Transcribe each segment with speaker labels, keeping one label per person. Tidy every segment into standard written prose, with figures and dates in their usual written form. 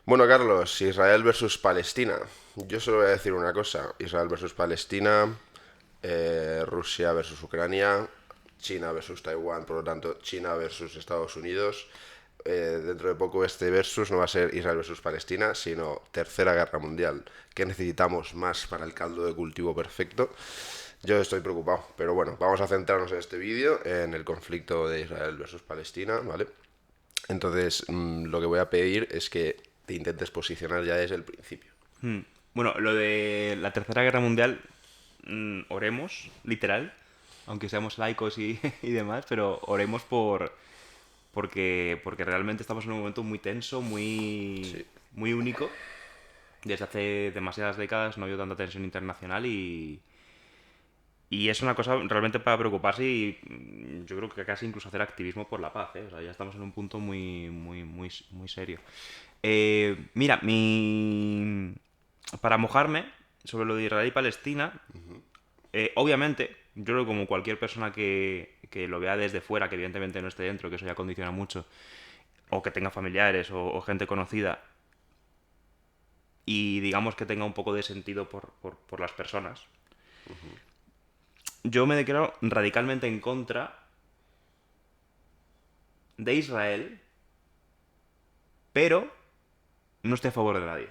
Speaker 1: Bueno, Carlos, Israel versus Palestina. Yo solo voy a decir una cosa. Israel versus Palestina, Rusia versus Ucrania, China versus Taiwán, por lo tanto, China versus Estados Unidos. Dentro de poco este versus no va a ser Israel versus Palestina, sino Tercera Guerra Mundial. ¿Qué necesitamos más para el caldo de cultivo perfecto? Yo estoy preocupado, pero bueno, vamos a centrarnos en este vídeo, en el conflicto de Israel versus Palestina, ¿vale? Entonces, lo que voy a pedir es que te intentes posicionar ya desde el principio.
Speaker 2: Hmm. Bueno, lo de la Tercera Guerra Mundial, oremos, literal, aunque seamos laicos y, y demás, pero oremos porque realmente estamos en un momento muy tenso,
Speaker 1: Sí.
Speaker 2: muy único. Desde hace demasiadas décadas no ha habido tanta tensión internacional y es una cosa realmente para preocuparse y yo creo que casi incluso hacer activismo por la paz, ¿eh? O sea, ya estamos en un punto muy serio. Mira, para mojarme sobre lo de Israel y Palestina, obviamente, yo creo que como cualquier persona que lo vea desde fuera, que evidentemente no esté dentro, que eso ya condiciona mucho, o que tenga familiares o gente conocida, y digamos que tenga un poco de sentido por las personas, yo me declaro radicalmente en contra de Israel, pero no estoy a favor de nadie.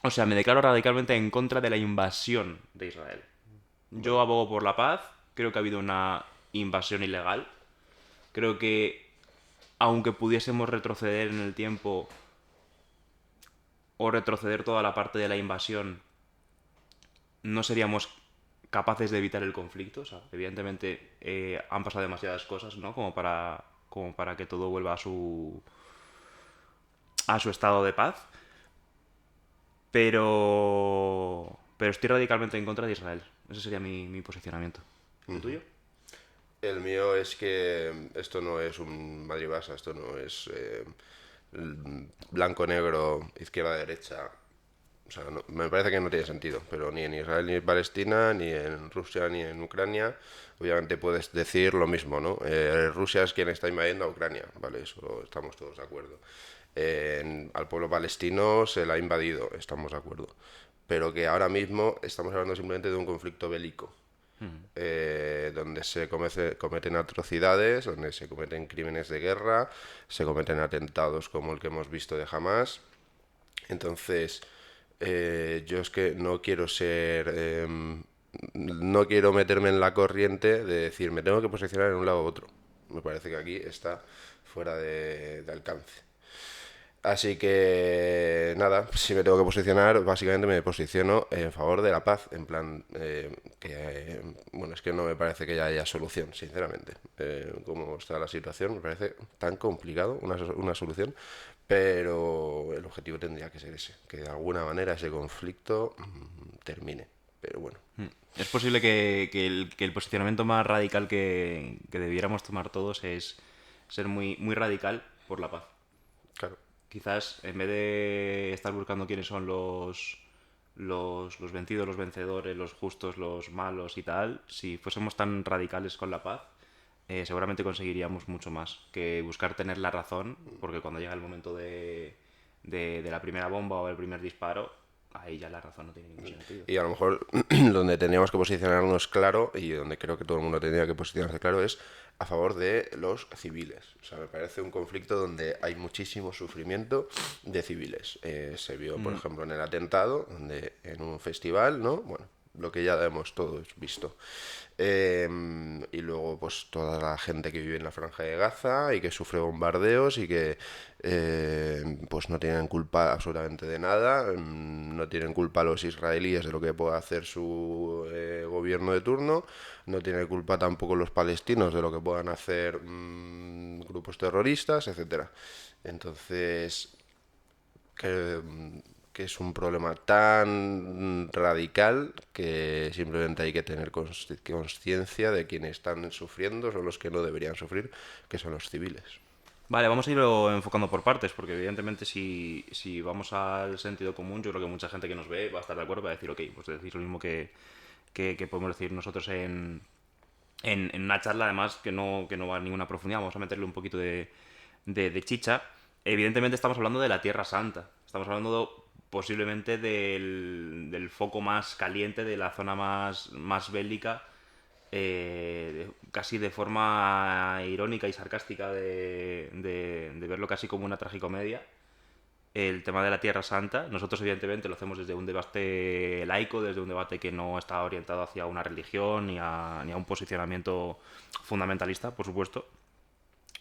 Speaker 2: O sea, me declaro radicalmente en contra de la invasión de Israel. Yo
Speaker 1: Vale.
Speaker 2: abogo por la paz, creo que ha habido una invasión ilegal, creo que aunque pudiésemos retroceder en el tiempo o retroceder toda la parte de la invasión, no seríamos capaces de evitar el conflicto. O sea, evidentemente han pasado demasiadas cosas, ¿no? Como para que todo vuelva a su estado de paz. Pero estoy radicalmente en contra de Israel. Ese sería mi posicionamiento. ¿El tuyo?
Speaker 1: El mío es que esto no es un Madrid-Barça, esto no es blanco-negro, izquierda-derecha. O sea, me parece que no tiene sentido, pero ni en Israel ni en Palestina, ni en Rusia ni en Ucrania, obviamente puedes decir lo mismo, ¿no? Rusia es quien está invadiendo a Ucrania, ¿vale? Eso estamos todos de acuerdo. Al pueblo palestino se la ha invadido, estamos de acuerdo. Pero que ahora mismo estamos hablando simplemente de un conflicto bélico, donde cometen atrocidades, donde se cometen crímenes de guerra, se cometen atentados como el que hemos visto de Hamas. Entonces, yo es que no quiero ser... no quiero meterme en la corriente de decir, me tengo que posicionar en un lado u otro. Me parece que aquí está fuera de alcance. Así que nada, si me tengo que posicionar, básicamente me posiciono en favor de la paz, en plan bueno, es que no me parece que ya haya solución, sinceramente. Como está la situación, me parece tan complicado una solución, pero el objetivo tendría que ser ese, que de alguna manera ese conflicto termine. Pero bueno,
Speaker 2: Es posible que el posicionamiento más radical que debiéramos tomar todos es ser muy radical por la paz.
Speaker 1: claro.
Speaker 2: Quizás en vez de estar buscando quiénes son los vencidos, los vencedores, los justos, los malos y tal, si fuésemos tan radicales con la paz, seguramente conseguiríamos mucho más que buscar tener la razón, porque cuando llega el momento de la primera bomba o el primer disparo, ahí ya la razón no tiene ningún sentido.
Speaker 1: Y a lo mejor donde tendríamos que posicionarnos claro, y donde creo que todo el mundo tendría que posicionarse claro, es a favor de los civiles. O sea, me parece un conflicto donde hay muchísimo sufrimiento de civiles. Se vio, por ejemplo, en el atentado, donde en un festival, ¿no? Bueno, lo que ya hemos todos visto. Y luego, pues toda la gente que vive en la Franja de Gaza y que sufre bombardeos y que pues no tienen culpa absolutamente de nada, no tienen culpa los israelíes de lo que pueda hacer su gobierno de turno, no tienen culpa tampoco los palestinos de lo que puedan hacer grupos terroristas, etcétera. Entonces, que, que es un problema tan radical que simplemente hay que tener conciencia de quienes están sufriendo, son los que no deberían sufrir, que son los civiles.
Speaker 2: Vale, vamos a irlo enfocando por partes, porque evidentemente si vamos al sentido común, yo creo que mucha gente que nos ve va a estar de acuerdo, va a decir, ok, pues decir lo mismo que podemos decir nosotros en una charla, además, que no va a ninguna profundidad, vamos a meterle un poquito de chicha. evidentemente estamos hablando de la Tierra Santa. Estamos hablando posiblemente del foco más caliente, de la zona más bélica, casi de forma irónica y sarcástica de verlo casi como una tragicomedia. El tema de la Tierra Santa, nosotros evidentemente lo hacemos desde un debate laico, desde un debate que no está orientado hacia una religión ni a un posicionamiento fundamentalista, por supuesto.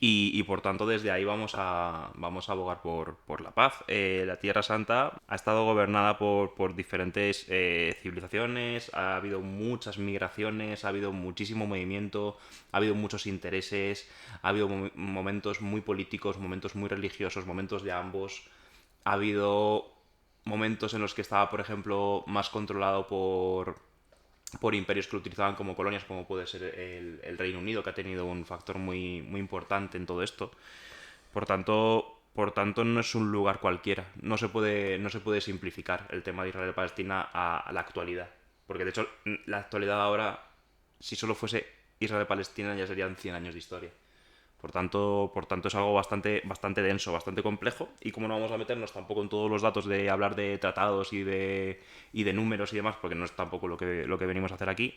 Speaker 2: Y por tanto desde ahí vamos a abogar por la paz. La Tierra Santa ha estado gobernada por diferentes civilizaciones, ha habido muchas migraciones, ha habido muchísimo movimiento, ha habido muchos intereses, ha habido momentos muy políticos, momentos muy religiosos, momentos de ambos. Ha habido momentos en los que estaba, por ejemplo, más controlado por imperios que lo utilizaban como colonias, como puede ser el Reino Unido, que ha tenido un factor muy importante en todo esto. Por tanto, no es un lugar cualquiera. No se puede simplificar el tema de Israel-Palestina a la actualidad. Porque de hecho, la actualidad ahora, si solo fuese Israel-Palestina, ya serían 100 años de historia. Por tanto es algo bastante denso, bastante complejo, y como no vamos a meternos tampoco en todos los datos de hablar de tratados y de números y demás, porque no es tampoco lo que venimos a hacer aquí,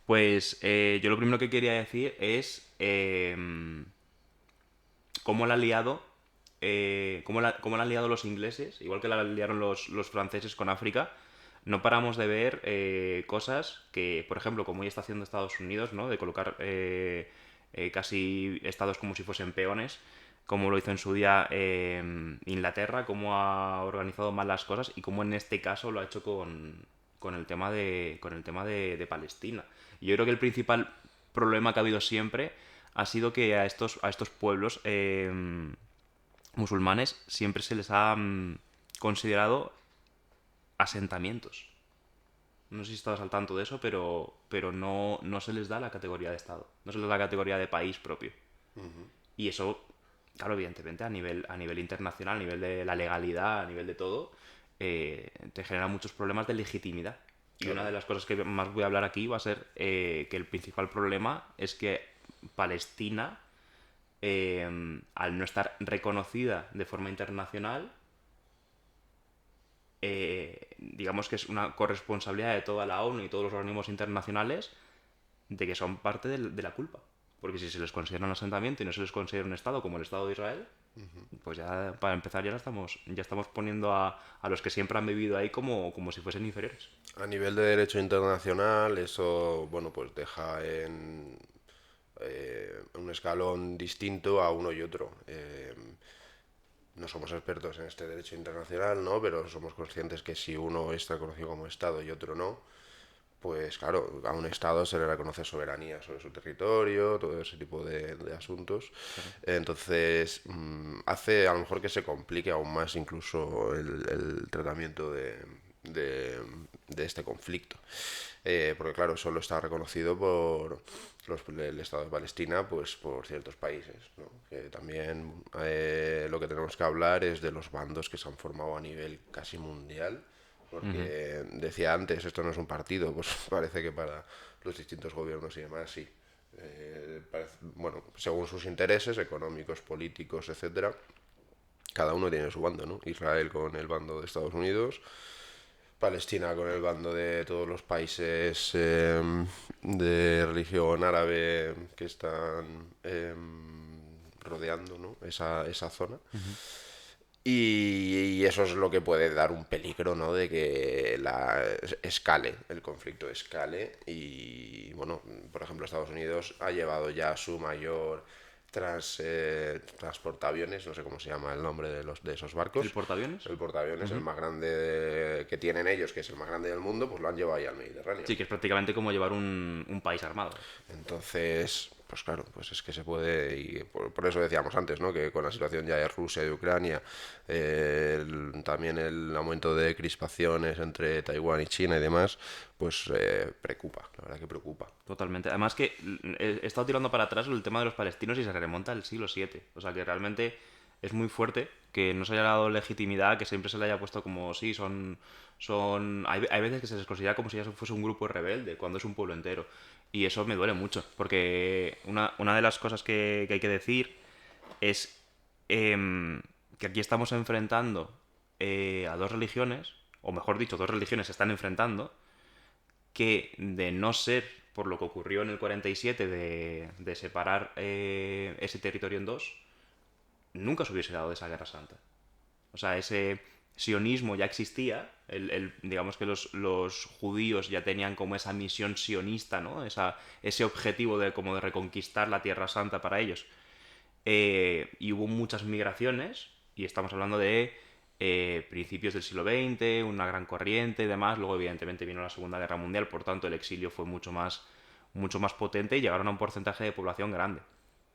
Speaker 2: pues yo lo primero que quería decir es cómo la han liado, cómo la han liado los ingleses, igual que la liaron los franceses con África. No paramos de ver cosas que, por ejemplo, como ya está haciendo Estados Unidos, ¿no? De colocar casi estados como si fuesen peones, como lo hizo en su día Inglaterra, cómo ha organizado mal las cosas y cómo en este caso lo ha hecho con el tema de Palestina. Y yo creo que el principal problema que ha habido siempre ha sido que a estos pueblos musulmanes siempre se les ha considerado asentamientos. No sé si estabas al tanto de eso, pero no se les da la categoría de Estado. No se les da la categoría de país propio. Y eso, claro, evidentemente, a nivel internacional, a nivel de la legalidad, a nivel de todo, te genera muchos problemas de legitimidad. Y una
Speaker 1: Claro.
Speaker 2: de las cosas que más voy a hablar aquí va a ser que el principal problema es que Palestina, al no estar reconocida de forma internacional, digamos que es una corresponsabilidad de toda la ONU y todos los organismos internacionales de que son parte de la culpa. Porque si se les considera un asentamiento y no se les considera un Estado como el Estado de Israel, pues ya para empezar ya estamos poniendo a los que siempre han vivido ahí como si fuesen inferiores.
Speaker 1: A nivel de derecho internacional, eso, bueno, pues deja en un escalón distinto a uno y otro. No somos expertos en este derecho internacional, ¿no? Pero somos conscientes que si uno está reconocido como Estado y otro no, pues claro, a un Estado se le reconoce soberanía sobre su territorio, todo ese tipo de asuntos.
Speaker 2: Claro.
Speaker 1: Entonces, hace a lo mejor que se complique aún más incluso el tratamiento de este conflicto. Porque claro, solo está reconocido por el Estado de Palestina, pues por ciertos países, ¿no? Que también lo que tenemos que hablar es de los bandos que se han formado a nivel casi mundial,
Speaker 2: Ujú.
Speaker 1: porque decía antes, esto no es un partido, pues parece que para los distintos gobiernos y demás sí. Bueno, según sus intereses económicos, políticos, etcétera, cada uno tiene su bando, ¿no? Israel con el bando de Estados Unidos, Palestina con el bando de todos los países de religión árabe que están rodeando, ¿no? esa zona. Y eso es lo que puede dar un peligro, ¿no? De que el conflicto escale y, bueno, por ejemplo, Estados Unidos ha llevado ya su mayor transportaviones, no sé cómo se llama el nombre de esos
Speaker 2: ¿El
Speaker 1: barcos.
Speaker 2: portaaviones?
Speaker 1: El portaaviones, el
Speaker 2: Ujú.
Speaker 1: más grande que tienen ellos, que es el más grande del mundo, pues lo han llevado ahí al Mediterráneo.
Speaker 2: Sí, que es prácticamente como llevar un país armado.
Speaker 1: Entonces, pues claro, pues es que se puede, y por eso decíamos antes, ¿no? Que con la situación ya de Rusia y Ucrania, también el aumento de crispaciones entre Taiwán y China y demás, pues preocupa, la verdad que preocupa.
Speaker 2: Totalmente. Además que he estado tirando para atrás el tema de los palestinos y se remonta al siglo VII. O sea que realmente es muy fuerte que no se haya dado legitimidad, que siempre se le haya puesto como, sí, hay veces que se les considera como si ya fuese un grupo rebelde, cuando es un pueblo entero. Y eso me duele mucho, porque una de las cosas que hay que decir es que aquí estamos enfrentando a dos religiones, o mejor dicho, dos religiones se están enfrentando, que de no ser por lo que ocurrió en el 47 de separar ese territorio en dos, nunca se hubiese dado esa guerra santa. O sea, ese sionismo ya existía, digamos que los judíos ya tenían como esa misión sionista, ¿no? Ese objetivo de como de reconquistar la Tierra Santa para ellos. Y hubo muchas migraciones, y estamos hablando de principios del siglo XX, una gran corriente y demás. Luego, evidentemente, vino la Segunda Guerra Mundial, por tanto, el exilio fue mucho más potente y llegaron a un porcentaje de población grande.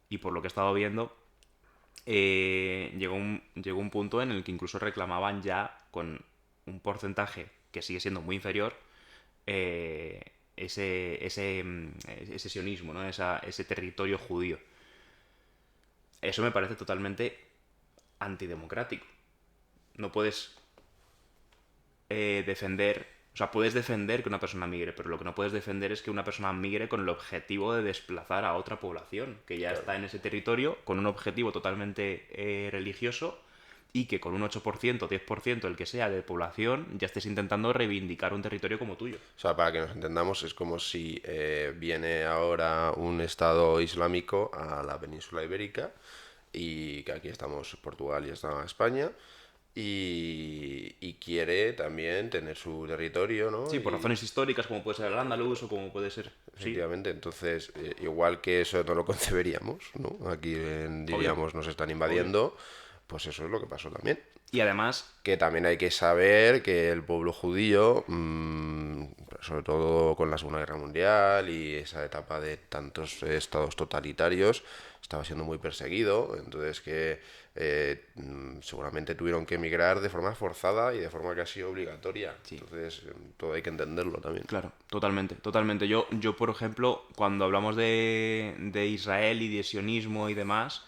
Speaker 2: Y por lo que he estado viendo, llegó un punto en el que incluso reclamaban ya con un porcentaje que sigue siendo muy inferior eh, ese sionismo, ¿no? Ese territorio judío. Eso me parece totalmente antidemocrático. No puedes defender, o sea, puedes defender que una persona migre, pero lo que no puedes defender es que una persona migre con el objetivo de desplazar a otra población que ya está en ese territorio con un objetivo totalmente religioso y que con un 8%, 10%, el que sea, de población, ya estés intentando reivindicar un territorio como tuyo.
Speaker 1: O sea, para que nos entendamos, es como si viene ahora un Estado islámico a la península ibérica y que aquí estamos Portugal y está España y quiere también tener su territorio, ¿no?
Speaker 2: Sí, por
Speaker 1: Y
Speaker 2: razones históricas, como puede ser el Andaluz o como puede ser... Sí,
Speaker 1: efectivamente, entonces, igual que eso no lo conceberíamos, ¿no? Aquí
Speaker 2: obvio,
Speaker 1: diríamos nos están
Speaker 2: obvio.
Speaker 1: invadiendo, pues eso es lo que pasó también.
Speaker 2: Y además,
Speaker 1: Que también hay que saber que el pueblo judío, sobre todo con la Segunda Guerra Mundial y esa etapa de tantos estados totalitarios, estaba siendo muy perseguido, entonces que seguramente tuvieron que emigrar de forma forzada y de forma casi obligatoria.
Speaker 2: sí,
Speaker 1: Entonces, todo hay que entenderlo también.
Speaker 2: claro, totalmente, totalmente. Yo por ejemplo, cuando hablamos de Israel y de sionismo y demás,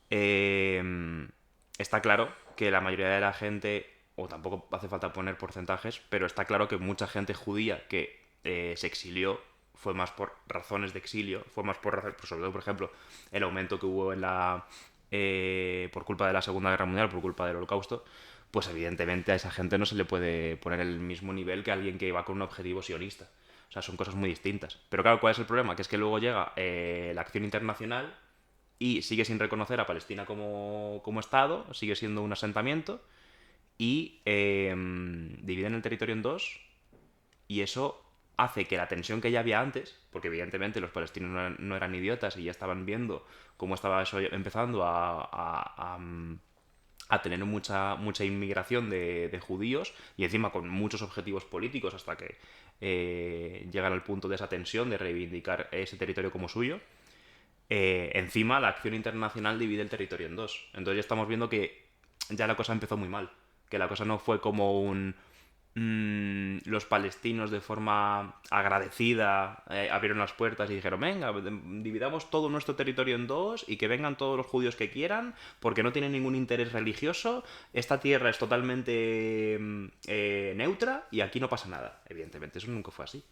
Speaker 2: está claro que la mayoría de la gente, o tampoco hace falta poner porcentajes, pero está claro que mucha gente judía que se exilió fue más por razones de exilio, fue más por razones, sobre todo, por ejemplo, el aumento que hubo por culpa de la Segunda Guerra Mundial, por culpa del Holocausto, pues evidentemente a esa gente no se le puede poner el mismo nivel que a alguien que va con un objetivo sionista. O sea, son cosas muy distintas. Pero claro, ¿cuál es el problema? Que es que luego llega la acción internacional y sigue sin reconocer a Palestina como Estado, sigue siendo un asentamiento y dividen el territorio en dos y eso hace que la tensión que ya había antes, porque evidentemente los palestinos no eran idiotas y ya estaban viendo cómo estaba eso empezando a tener mucha inmigración de judíos y encima con muchos objetivos políticos hasta que llegan al punto de esa tensión de reivindicar ese territorio como suyo. Encima la acción internacional divide el territorio en dos. Entonces ya estamos viendo que ya la cosa empezó muy mal. Que la cosa no fue como los palestinos de forma agradecida abrieron las puertas y dijeron, venga, dividamos todo nuestro territorio en dos y que vengan todos los judíos que quieran porque no tienen ningún interés religioso, esta tierra es totalmente neutra y aquí no pasa nada. Evidentemente eso nunca fue así.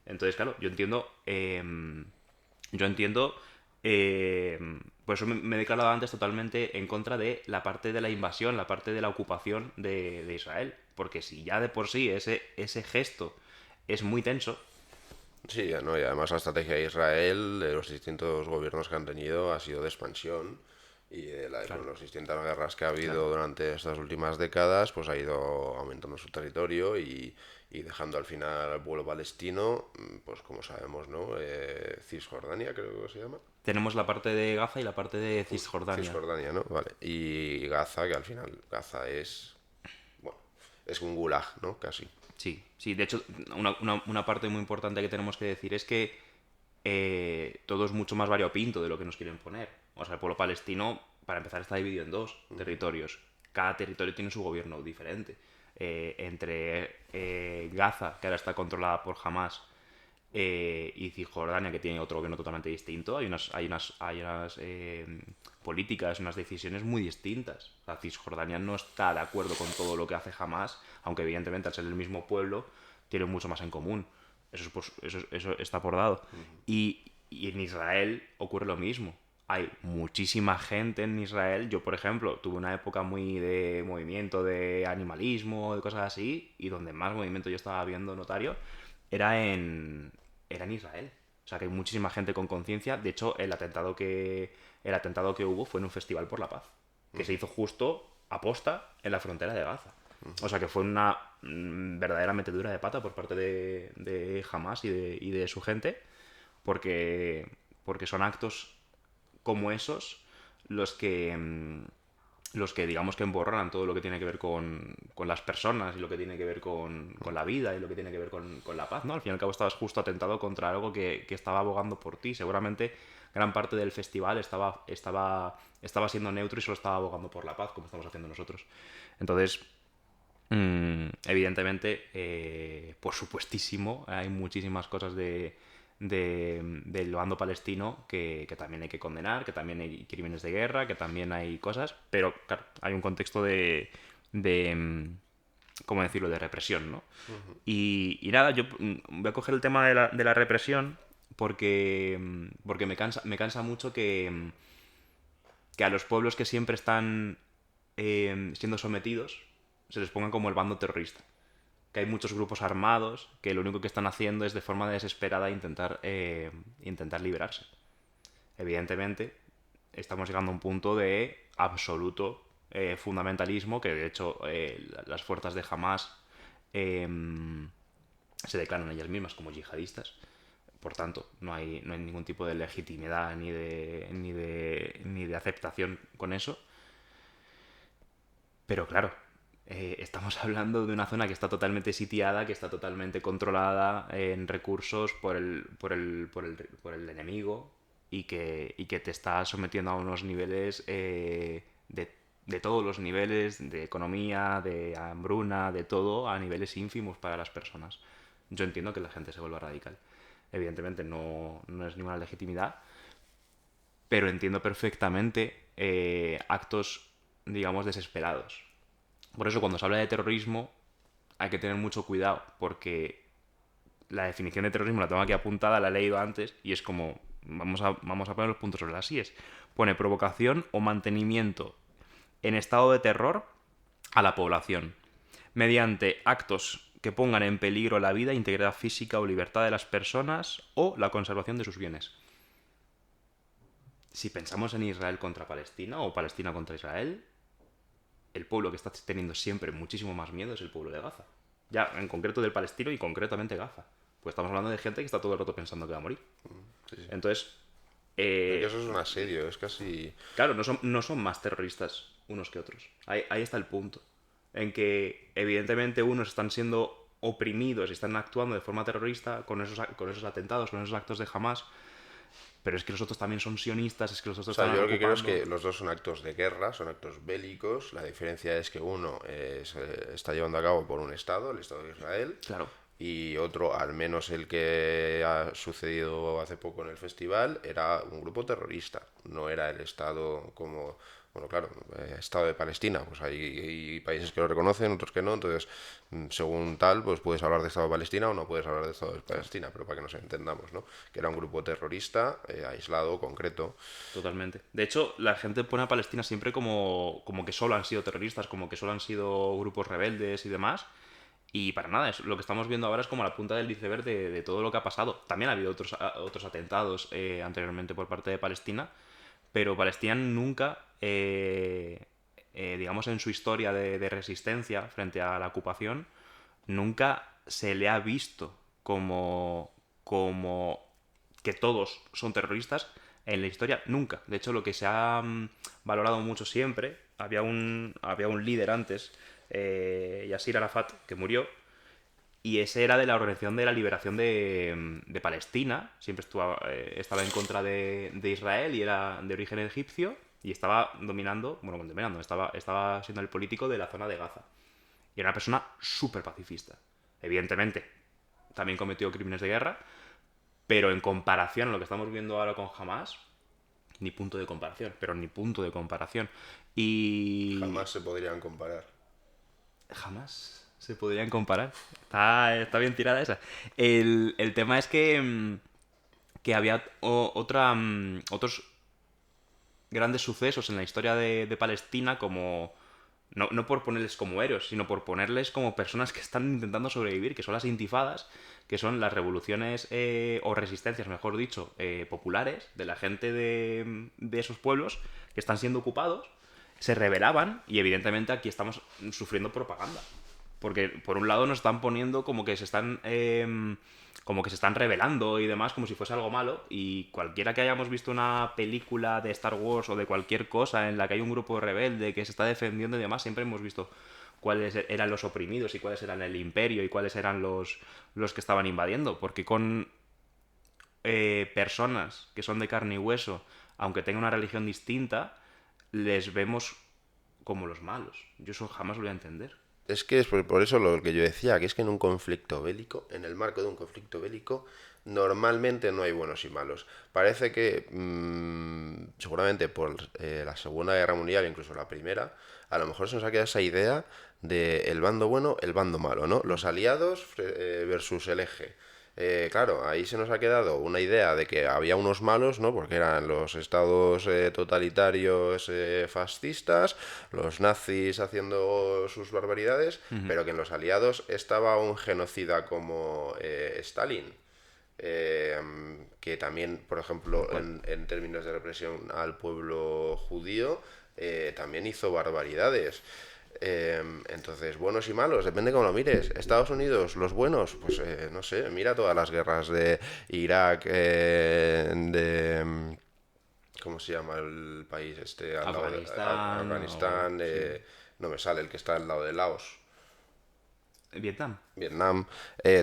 Speaker 2: Entonces, claro, yo entiendo, eh, por eso me he declarado antes totalmente en contra de la parte de la invasión, la parte de la ocupación de Israel. Porque si ya de por sí ese gesto es muy tenso,
Speaker 1: Sí, ¿no? Y además la estrategia de Israel, de los distintos gobiernos que han tenido, ha sido de expansión y con
Speaker 2: claro,
Speaker 1: las distintas guerras que ha
Speaker 2: claro,
Speaker 1: habido durante estas últimas décadas, pues ha ido aumentando su territorio y dejando al final al pueblo palestino, pues como sabemos, ¿no? Cisjordania creo que se llama.
Speaker 2: tenemos la parte de Gaza y la parte de Cisjordania.
Speaker 1: Cisjordania, ¿no? Vale. Y Gaza, que al final Gaza es, bueno, es un gulag, ¿no? Casi.
Speaker 2: Sí, sí, de hecho, una parte muy importante que tenemos que decir es que todo es mucho más variopinto de lo que nos quieren poner. O sea, el pueblo palestino, para empezar, está dividido en dos territorios. Cada territorio tiene su gobierno diferente. Entre Gaza, que ahora está controlada por Hamas, y Cisjordania, que tiene otro gobierno totalmente distinto, hay unas políticas, unas decisiones muy distintas. O sea, Cisjordania no está de acuerdo con todo lo que hace Hamas, aunque evidentemente al ser el mismo pueblo, tiene mucho más en común. Eso está por dado. Y en Israel ocurre lo mismo. hay muchísima gente en Israel. Yo, por ejemplo, tuve una época muy de movimiento de animalismo, de cosas así, y donde más movimiento yo estaba viendo notario era en Israel. O sea, que hay muchísima gente con conciencia. De hecho, el atentado que hubo fue en un festival por la paz, que se hizo justo aposta en la frontera de Gaza. O sea, que fue una verdadera metedura de pata por parte de Hamas y de su gente, porque son actos como esos los que digamos que emborronan todo lo que tiene que ver con las personas y lo que tiene que ver con la vida y lo que tiene que ver con la paz, ¿no? Al fin y al cabo estabas justo atentado contra algo que estaba abogando por ti. Seguramente gran parte del festival estaba siendo neutro y solo estaba abogando por la paz, como estamos haciendo nosotros. Entonces, evidentemente, por supuestísimo, hay muchísimas cosas del bando palestino que también hay que condenar, que también hay crímenes de guerra, que también hay cosas, pero claro, hay un contexto de ¿cómo decirlo?, de represión, ¿no? Y nada, yo voy a coger el tema de la represión porque me cansa mucho que a los pueblos que siempre están siendo sometidos se les ponga como el bando terrorista. Que hay muchos grupos armados que lo único que están haciendo es de forma desesperada intentar liberarse. Evidentemente, estamos llegando a un punto de absoluto fundamentalismo, que de hecho las fuerzas de Hamas eh, se declaran ellas mismas como yihadistas. Por tanto, no hay ningún tipo de legitimidad ni de aceptación con eso. Pero claro, estamos hablando de una zona que está totalmente sitiada, que está totalmente controlada en recursos por el enemigo y que te está sometiendo a unos niveles de todos los niveles, de economía, de hambruna, de todo, a niveles ínfimos para las personas. Yo entiendo que la gente se vuelva radical. Evidentemente no es ninguna legitimidad, pero entiendo perfectamente actos, digamos, desesperados. Por eso cuando se habla de terrorismo hay que tener mucho cuidado, porque la definición de terrorismo la tengo aquí apuntada, la he leído antes, y es como, vamos a poner los puntos sobre las íes. Pone provocación o mantenimiento en estado de terror a la población, mediante actos que pongan en peligro la vida, integridad física o libertad de las personas o la conservación de sus bienes. Si pensamos en Israel contra Palestina o Palestina contra Israel, el pueblo que está teniendo siempre muchísimo más miedo es el pueblo de Gaza. Ya, en concreto del palestino y concretamente Gaza. Pues estamos hablando de gente que está todo el rato pensando que va a morir.
Speaker 1: Sí, sí.
Speaker 2: Entonces,
Speaker 1: Es que eso es un asedio, es casi...
Speaker 2: claro, no son más terroristas unos que otros. Ahí está el punto. En que, evidentemente, unos están siendo oprimidos y están actuando de forma terrorista con esos atentados, con esos actos de Hamas, pero es que los otros también son sionistas, es que los
Speaker 1: O
Speaker 2: otros
Speaker 1: sea,
Speaker 2: están
Speaker 1: yo lo que creo es
Speaker 2: ocupando...
Speaker 1: que los dos son actos de guerra, son actos bélicos. La diferencia es que uno se está llevando a cabo por un Estado, el Estado de Israel,
Speaker 2: Claro,
Speaker 1: y otro, al menos el que ha sucedido hace poco en el festival, era un grupo terrorista, no era el Estado como, bueno, claro, Estado de Palestina, pues hay países que lo reconocen, otros que no, entonces, según tal, pues puedes hablar de Estado de Palestina o no puedes hablar de Estado de Palestina, pero para que nos entendamos, ¿no? Que era un grupo terrorista, aislado, concreto.
Speaker 2: totalmente. De hecho, la gente pone a Palestina siempre como que solo han sido terroristas, como que solo han sido grupos rebeldes y demás. Y para nada, lo que estamos viendo ahora es como la punta del iceberg de todo lo que ha pasado. También ha habido otros atentados anteriormente por parte de Palestina, pero Palestina nunca, digamos, en su historia de resistencia frente a la ocupación, nunca se le ha visto como que todos son terroristas en la historia, nunca. De hecho, lo que se ha valorado mucho siempre, había un líder antes, Yasser Arafat, que murió, y ese era de la Organización de la Liberación de Palestina, siempre estaba en contra de Israel y era de origen egipcio, y estaba estaba siendo el político de la zona de Gaza. Y era una persona súper pacifista. Evidentemente, también cometió crímenes de guerra, pero en comparación a lo que estamos viendo ahora con Hamas, ni punto de comparación, pero ni punto de comparación. Y
Speaker 1: Jamás se podrían comparar.
Speaker 2: jamás se podrían comparar. Está bien tirada esa. El tema es que había otros grandes sucesos en la historia de Palestina como... No por ponerles como héroes, sino por ponerles como personas que están intentando sobrevivir, que son las intifadas, que son las revoluciones o resistencias, mejor dicho, populares de la gente de esos pueblos que están siendo ocupados, se rebelaban y evidentemente aquí estamos sufriendo propaganda. Porque por un lado nos están poniendo como que se están rebelando y demás como si fuese algo malo, y cualquiera que hayamos visto una película de Star Wars o de cualquier cosa en la que hay un grupo rebelde que se está defendiendo y demás, siempre hemos visto cuáles eran los oprimidos y cuáles eran el imperio y cuáles eran los que estaban invadiendo, porque con personas que son de carne y hueso, aunque tengan una religión distinta, les vemos como los malos. Yo eso jamás lo voy a entender.
Speaker 1: Es que es por eso lo que yo decía, que es que en un conflicto bélico, en el marco de un conflicto bélico, normalmente no hay buenos y malos. Parece que, seguramente por la Segunda Guerra Mundial, incluso la Primera, a lo mejor se nos ha quedado esa idea de el bando bueno, el bando malo, ¿no? Los aliados versus el eje. Claro, ahí se nos ha quedado una idea de que había unos malos, ¿no? Porque eran los estados totalitarios fascistas, los nazis haciendo sus barbaridades, pero que en los aliados estaba un genocida como Stalin. Que también, por ejemplo,
Speaker 2: Tal cual.
Speaker 1: en términos de represión al pueblo judío, también hizo barbaridades. Entonces, buenos y malos, depende cómo lo mires. Estados Unidos, los buenos, pues no sé, mira todas las guerras de Irak, ¿cómo se llama el país este? Al lado de
Speaker 2: Afganistán o...
Speaker 1: Afganistán,
Speaker 2: Sí.
Speaker 1: no me sale el que está al lado de Laos.
Speaker 2: Vietnam.
Speaker 1: Vietnam,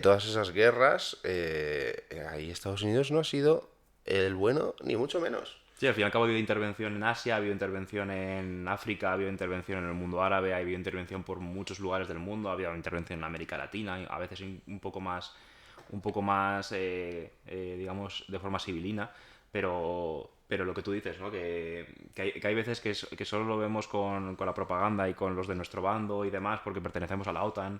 Speaker 1: todas esas guerras, ahí Estados Unidos no ha sido el bueno, ni mucho menos.
Speaker 2: Sí, al fin y al cabo ha habido intervención en Asia, ha habido intervención en África, ha habido intervención en el mundo árabe, ha habido intervención por muchos lugares del mundo, ha habido intervención en América Latina, a veces un poco más, digamos, de forma civilina, pero lo que tú dices, ¿no? Que hay veces que solo lo vemos con la propaganda y con los de nuestro bando y demás porque pertenecemos a la OTAN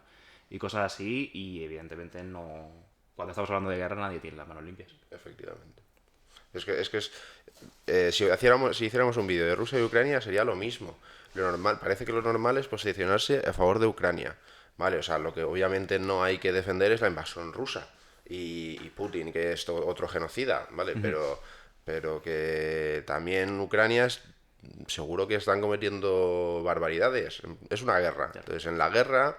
Speaker 2: y cosas así, y evidentemente no... Cuando estamos hablando de guerra nadie tiene las manos limpias.
Speaker 1: Efectivamente. Si hiciéramos un vídeo de Rusia y Ucrania sería lo mismo. Lo normal, parece que lo normal es posicionarse a favor de Ucrania. Vale, o sea, lo que obviamente no hay que defender es la invasión rusa y Putin, que es otro genocida, ¿vale? Pero que también seguro que están cometiendo barbaridades. Es una guerra.
Speaker 2: Ya.
Speaker 1: Entonces, en la guerra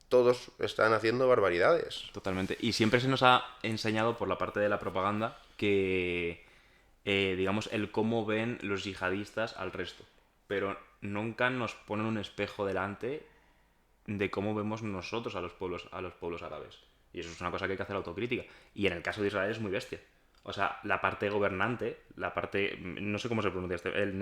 Speaker 1: todos están haciendo barbaridades.
Speaker 2: Totalmente. Y siempre se nos ha enseñado por la parte de la propaganda que, digamos, el cómo ven los yihadistas al resto. Pero nunca nos ponen un espejo delante de cómo vemos nosotros a los pueblos árabes. Y eso es una cosa que hay que hacer autocrítica. Y en el caso de Israel es muy bestia. O sea, la parte gobernante, la parte, no sé cómo se pronuncia el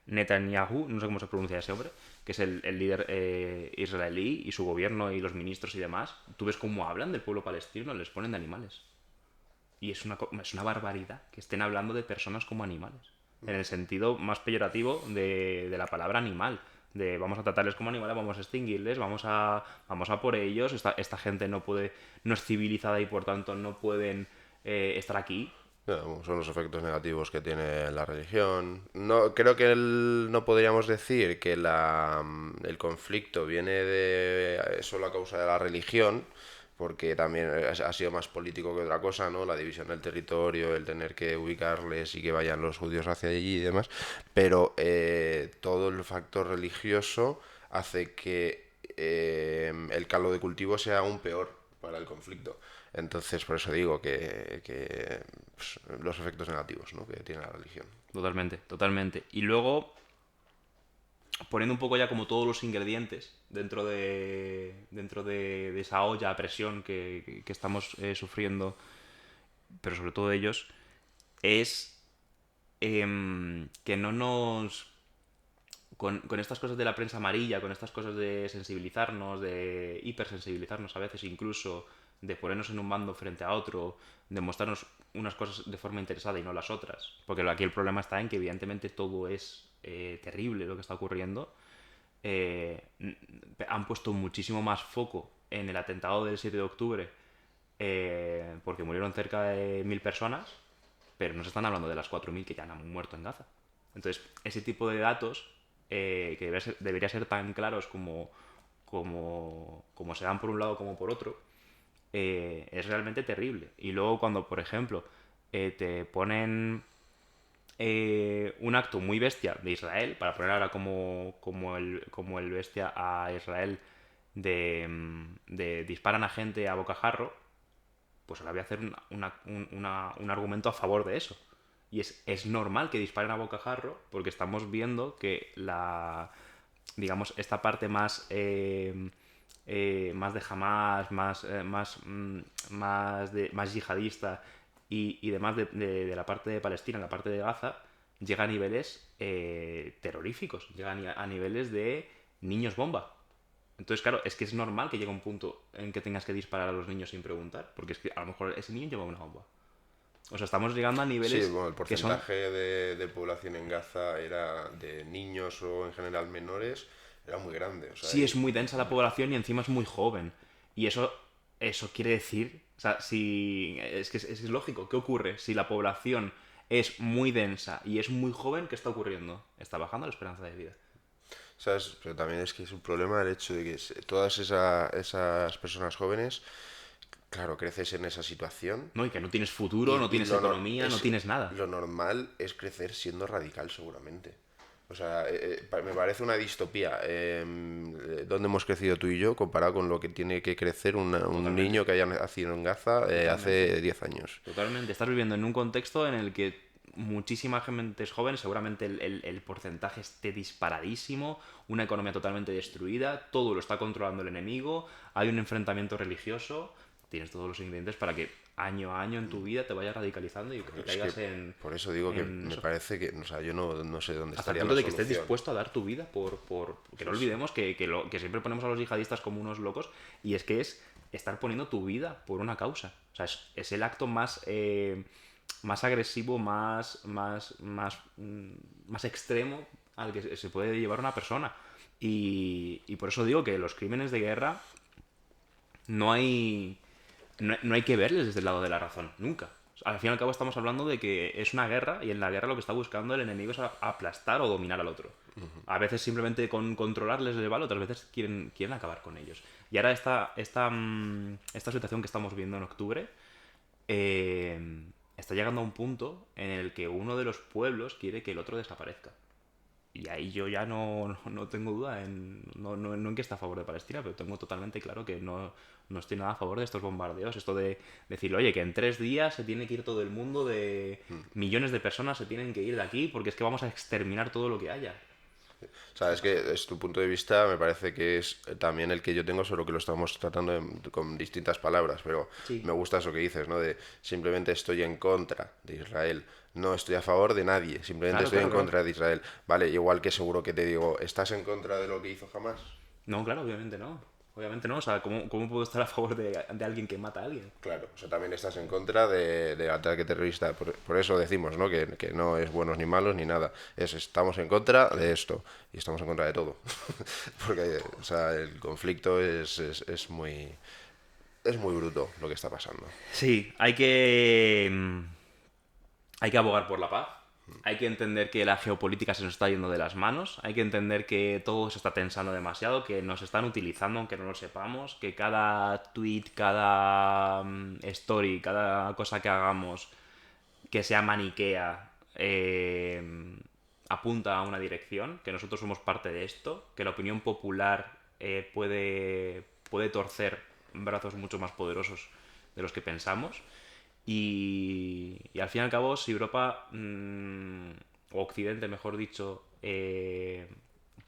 Speaker 2: Netanyahu, no sé cómo se pronuncia ese hombre, que es el líder israelí y su gobierno y los ministros y demás, tú ves cómo hablan del pueblo palestino, les ponen de animales. Y es una barbaridad que estén hablando de personas como animales. En el sentido más peyorativo de la palabra animal. De vamos a tratarles como animales, vamos a extinguirles, vamos a por ellos. Esta gente no es civilizada y por tanto no pueden estar aquí.
Speaker 1: Son los efectos negativos que tiene la religión. No, creo que no podríamos decir que el conflicto viene de solo a causa de la religión, porque también ha sido más político que otra cosa, ¿no? La división del territorio, el tener que ubicarles y que vayan los judíos hacia allí y demás. Pero todo el factor religioso hace que el caldo de cultivo sea aún peor para el conflicto. Entonces, por eso digo que pues, los efectos negativos, ¿no? Que tiene la religión.
Speaker 2: Totalmente, totalmente. Y luego, poniendo un poco ya como todos los ingredientes dentro de esa olla a presión que estamos sufriendo, pero sobre todo ellos, es que no nos... Con estas cosas de la prensa amarilla, con estas cosas de sensibilizarnos, de hipersensibilizarnos a veces incluso, de ponernos en un bando frente a otro, de mostrarnos unas cosas de forma interesada y no las otras. Porque aquí el problema está en que evidentemente todo es terrible lo que está ocurriendo. Han puesto muchísimo más foco en el atentado del 7 de octubre porque murieron cerca de 1000 personas, pero no se están hablando de las 4000 que ya han muerto en Gaza. Entonces, ese tipo de datos, que debería ser tan claros como se dan por un lado como por otro, es realmente terrible. Y luego cuando, por ejemplo, te ponen un acto muy bestia de Israel, para poner ahora como el bestia a Israel de disparan a gente a bocajarro, pues ahora voy a hacer un argumento a favor de eso. Y es normal que disparen a bocajarro porque estamos viendo que digamos, esta parte más de Hamas, más yihadista y demás de la parte de Palestina, la parte de Gaza, llega a niveles terroríficos, llega a niveles de niños bomba. Entonces, claro, es que es normal que llegue un punto en que tengas que disparar a los niños sin preguntar, porque es que a lo mejor ese niño lleva una bomba. O sea, estamos llegando a
Speaker 1: Sí,
Speaker 2: niveles
Speaker 1: bueno, el
Speaker 2: que son...
Speaker 1: porcentaje de población en Gaza era de niños o en general menores, era muy grande. O sea,
Speaker 2: Sí, es muy densa la población y encima es muy joven. Y eso quiere decir... O sea, si... Es lógico. ¿Qué ocurre? Si la población es muy densa y es muy joven, ¿qué está ocurriendo? Está bajando la esperanza de vida.
Speaker 1: ¿sabes? Pero también es que es un problema el hecho de que todas esas personas jóvenes, claro, creces en esa situación
Speaker 2: ¿No? Y que no tienes futuro, no
Speaker 1: y
Speaker 2: tienes economía, no tienes nada.
Speaker 1: lo normal es crecer siendo radical seguramente. O sea, me parece una distopía. ¿Dónde hemos crecido tú y yo comparado con lo que tiene que crecer un
Speaker 2: Totalmente.
Speaker 1: niño que haya nacido en Gaza
Speaker 2: Totalmente.
Speaker 1: hace 10 años?
Speaker 2: Totalmente. Estás viviendo en un contexto en el que muchísima gente es joven, seguramente el porcentaje esté disparadísimo, una economía totalmente destruida, todo lo está controlando el enemigo, hay un enfrentamiento religioso, tienes todos los ingredientes para que año a año en tu vida te vayas radicalizando y
Speaker 1: Es que
Speaker 2: caigas
Speaker 1: por eso digo que
Speaker 2: en
Speaker 1: me
Speaker 2: eso.
Speaker 1: parece que, o sea, yo no sé dónde
Speaker 2: Hasta el
Speaker 1: estaría
Speaker 2: punto
Speaker 1: la
Speaker 2: de que estés
Speaker 1: solución.
Speaker 2: dispuesto a dar tu vida que no olvidemos que siempre ponemos a los yihadistas como unos locos y es que es estar poniendo tu vida por una causa. O sea, es el acto más agresivo, más extremo al que se puede llevar una persona. Y por eso digo que los crímenes de guerra no hay, no hay que verles desde el lado de la razón, nunca. Al fin y al cabo estamos hablando de que es una guerra y en la guerra lo que está buscando el enemigo es aplastar o dominar al otro. A veces simplemente con controlarles les vale, otras veces quieren acabar con ellos. Y ahora esta situación que estamos viendo en octubre está llegando a un punto en el que uno de los pueblos quiere que el otro desaparezca. Y ahí yo ya no tengo duda no en que está a favor de Palestina, pero tengo totalmente claro que no estoy nada a favor de estos bombardeos. Esto de decir, oye, que en 3 días se tiene que ir todo el mundo, de millones de personas se tienen que ir de aquí porque es que vamos a exterminar todo lo que haya.
Speaker 1: O sea, es que es tu punto de vista, me parece que es también el que yo tengo, solo que lo estamos tratando con distintas palabras, pero
Speaker 2: Sí,
Speaker 1: me gusta eso que dices, ¿no? De simplemente estoy en contra de Israel, no estoy a favor de nadie, simplemente
Speaker 2: claro,
Speaker 1: estoy en
Speaker 2: claro, claro.
Speaker 1: contra de Israel. Vale, igual que seguro que te digo, ¿estás en contra de lo que hizo Hamas?
Speaker 2: No, claro, obviamente no. Obviamente no. O sea, ¿cómo puedo estar a favor de alguien que mata a alguien?
Speaker 1: Claro, o sea, también estás en contra del ataque terrorista. Por eso decimos, ¿no? Que no es buenos ni malos ni nada. Estamos en contra de esto y estamos en contra de todo. Porque, o sea, el conflicto es muy bruto lo que está pasando.
Speaker 2: Sí, hay que abogar por la paz. Hay que entender que la geopolítica se nos está yendo de las manos. Hay que entender que todo se está tensando demasiado, que nos están utilizando aunque no lo sepamos, que cada tweet, cada story, cada cosa que hagamos que sea maniquea apunta a una dirección, que nosotros somos parte de esto, que la opinión popular puede torcer brazos mucho más poderosos de los que pensamos. Y al fin y al cabo, si Europa, o Occidente, mejor dicho,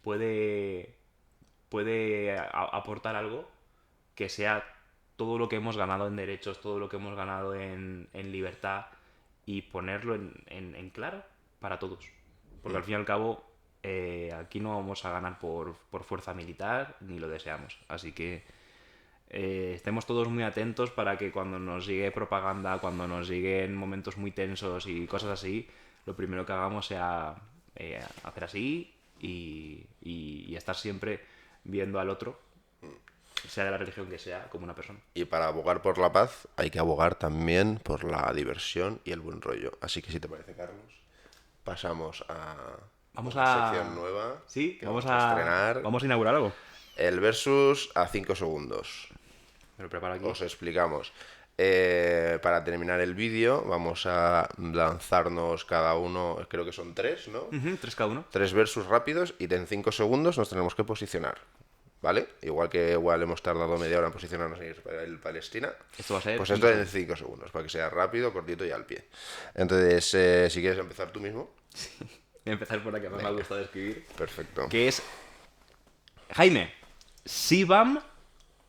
Speaker 2: puede, puede aportar algo que sea todo lo que hemos ganado en derechos, todo lo que hemos ganado en libertad y ponerlo en claro para todos. Porque al fin y al cabo, aquí no vamos a ganar por fuerza militar ni lo deseamos. Así que estemos todos muy atentos para que cuando nos llegue propaganda, cuando nos lleguen momentos muy tensos y cosas así, lo primero que hagamos sea hacer así y estar siempre viendo al otro, sea de la religión que sea, como una persona.
Speaker 1: Y para abogar por la paz hay que abogar también por la diversión y el buen rollo. Así que si te parece, Carlos. pasamos a
Speaker 2: Vamos
Speaker 1: una
Speaker 2: a...
Speaker 1: sección nueva.
Speaker 2: Sí,
Speaker 1: que
Speaker 2: vamos
Speaker 1: estrenar.
Speaker 2: Vamos a inaugurar algo.
Speaker 1: El versus a 5 segundos.
Speaker 2: Me lo preparo aquí.
Speaker 1: Os explicamos. Para terminar el vídeo, vamos a lanzarnos cada uno, creo que son 3, ¿no?
Speaker 2: 3 cada uno.
Speaker 1: 3 versus rápidos y en 5 segundos nos tenemos que posicionar. ¿Vale? Igual hemos tardado media hora en posicionarnos en Israel Palestina.
Speaker 2: Esto va a ser...
Speaker 1: Pues esto en 5 segundos, para que sea rápido, cortito y al pie. Entonces, si quieres empezar tú mismo.
Speaker 2: Voy a empezar por la que más me ha gustado escribir.
Speaker 1: Perfecto.
Speaker 2: Que es... Jaime, Sibam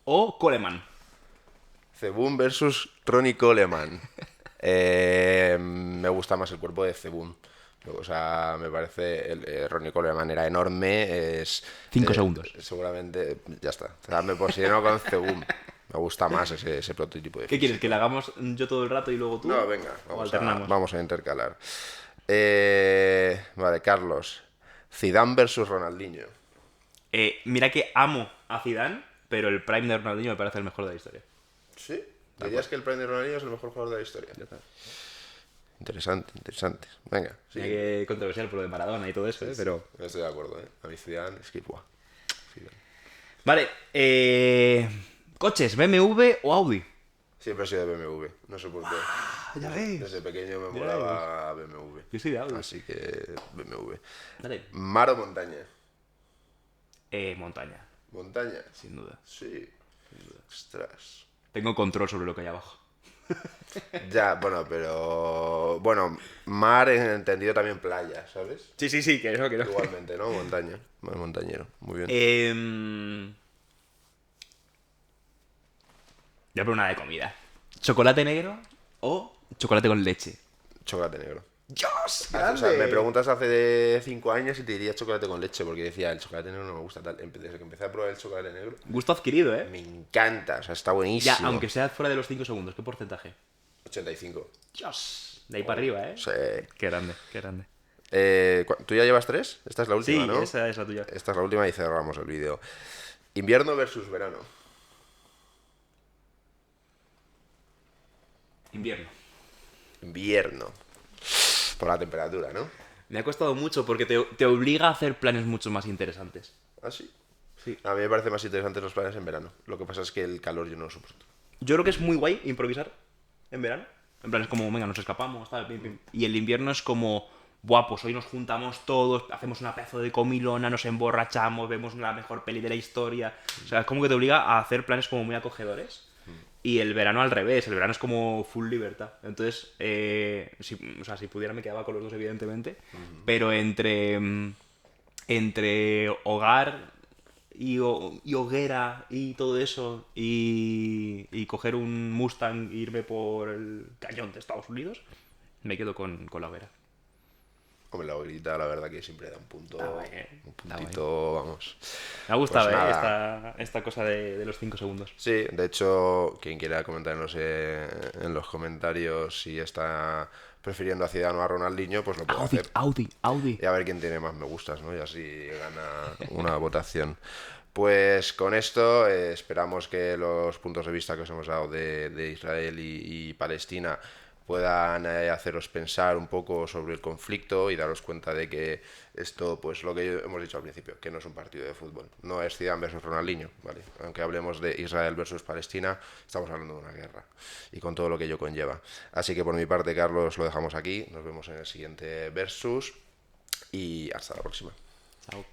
Speaker 2: o Coleman.
Speaker 1: Zebun versus Ronnie Coleman. Me gusta más el cuerpo de Zebun. O sea, me parece... Ronnie Coleman era enorme.
Speaker 2: 5 segundos.
Speaker 1: Seguramente... Ya está. O sea, me posiciono con Zebun. Me gusta más ese prototipo de
Speaker 2: ¿Qué
Speaker 1: físico.
Speaker 2: quieres? ¿Que le hagamos yo todo el rato y luego tú?
Speaker 1: No, venga.
Speaker 2: ¿O alternamos?
Speaker 1: Vamos a intercalar. Vale, Carlos. Zidane versus Ronaldinho.
Speaker 2: Mira que amo a Zidane, pero el prime de Ronaldinho me parece el mejor de la historia.
Speaker 1: ¿Sí? ¿Dirías que el Prime de Ronaldinho es el mejor jugador de la historia? Interesante, interesante. Venga, sí.
Speaker 2: Mira que controversial por lo de Maradona y todo eso, pero...
Speaker 1: Estoy de acuerdo, ¿eh? A mi Zidane es que... Buah. Zidane.
Speaker 2: Vale, coches, BMW o Audi.
Speaker 1: Siempre he sido de BMW, no sé por qué.
Speaker 2: Ya ves.
Speaker 1: Desde pequeño me
Speaker 2: Mira,
Speaker 1: molaba BMW.
Speaker 2: Yo soy de Audi.
Speaker 1: Así que BMW.
Speaker 2: Dale.
Speaker 1: ¿Mar o montaña?
Speaker 2: Montaña,
Speaker 1: ¿Montaña?
Speaker 2: sin duda.
Speaker 1: Sí. Ostras.
Speaker 2: Tengo control sobre lo que hay abajo.
Speaker 1: Ya, bueno, pero... Bueno, mar en entendido también playa, ¿sabes?
Speaker 2: Sí, que eso, que no.
Speaker 1: Igualmente, ¿no? Montaña. Más montañero. Muy bien.
Speaker 2: Voy a poner una de comida. ¿Chocolate negro o chocolate con leche?
Speaker 1: Chocolate negro.
Speaker 2: ¡Dios!
Speaker 1: O sea, me preguntas hace 5 años y te diría chocolate con leche, porque decía, el chocolate negro no me gusta tal. Desde que empecé a probar el chocolate negro,
Speaker 2: Gusto adquirido, ¿eh?
Speaker 1: me encanta, o sea, está
Speaker 2: Ya,
Speaker 1: buenísimo.
Speaker 2: aunque sea fuera de los 5 segundos, ¿qué porcentaje?
Speaker 1: 85.
Speaker 2: ¡Dios! De ahí para arriba, ¿eh?
Speaker 1: Sí.
Speaker 2: Qué grande, qué grande.
Speaker 1: ¿Tú ya llevas 3? Esta es la última,
Speaker 2: Sí,
Speaker 1: ¿no?
Speaker 2: esa es la tuya.
Speaker 1: Esta es la última y cerramos el vídeo. Invierno versus verano.
Speaker 2: Invierno.
Speaker 1: Invierno. Por la temperatura, ¿no?
Speaker 2: Me ha costado mucho porque te obliga a hacer planes mucho más interesantes.
Speaker 1: ¿Ah, sí?
Speaker 2: Sí.
Speaker 1: A mí me parecen más interesantes los planes en verano. Lo que pasa es que el calor yo no lo soporto.
Speaker 2: Yo creo que es muy guay improvisar en verano. En plan, es como, venga, nos escapamos, tal, pim, pim. Y el invierno es como, buah, pues hoy nos juntamos todos, hacemos una pedazo de comilona, nos emborrachamos, vemos la mejor peli de la historia. O sea, es como que te obliga a hacer planes como muy acogedores. Y el verano al revés, el verano es como full libertad. Entonces, si pudiera me quedaba con los dos, evidentemente. Pero entre hogar y hoguera y todo eso, y coger un Mustang e irme por el cañón de Estados Unidos, me quedo con la hoguera.
Speaker 1: Hombre, la hoguerita, la verdad que siempre da un punto.
Speaker 2: Está guay,
Speaker 1: Un
Speaker 2: está
Speaker 1: puntito, vamos.
Speaker 2: Me ha gustado,
Speaker 1: Pues nada.
Speaker 2: esta cosa de los 5 segundos.
Speaker 1: Sí, de hecho, quien quiera comentarnos en los comentarios si está prefiriendo a Zidane o a Ronaldinho, pues lo puede hacer.
Speaker 2: Audi.
Speaker 1: Y a ver quién tiene más me gustas, ¿no? Y así gana una votación. Pues con esto esperamos que los puntos de vista que os hemos dado de Israel y Palestina puedan haceros pensar un poco sobre el conflicto y daros cuenta de que esto, pues lo que hemos dicho al principio, que no es un partido de fútbol, no es Zidane versus Ronaldinho, ¿vale? Aunque hablemos de Israel versus Palestina, estamos hablando de una guerra y con todo lo que ello conlleva. Así que por mi parte, Carlos, lo dejamos aquí, nos vemos en el siguiente versus y hasta la próxima.
Speaker 2: Chao.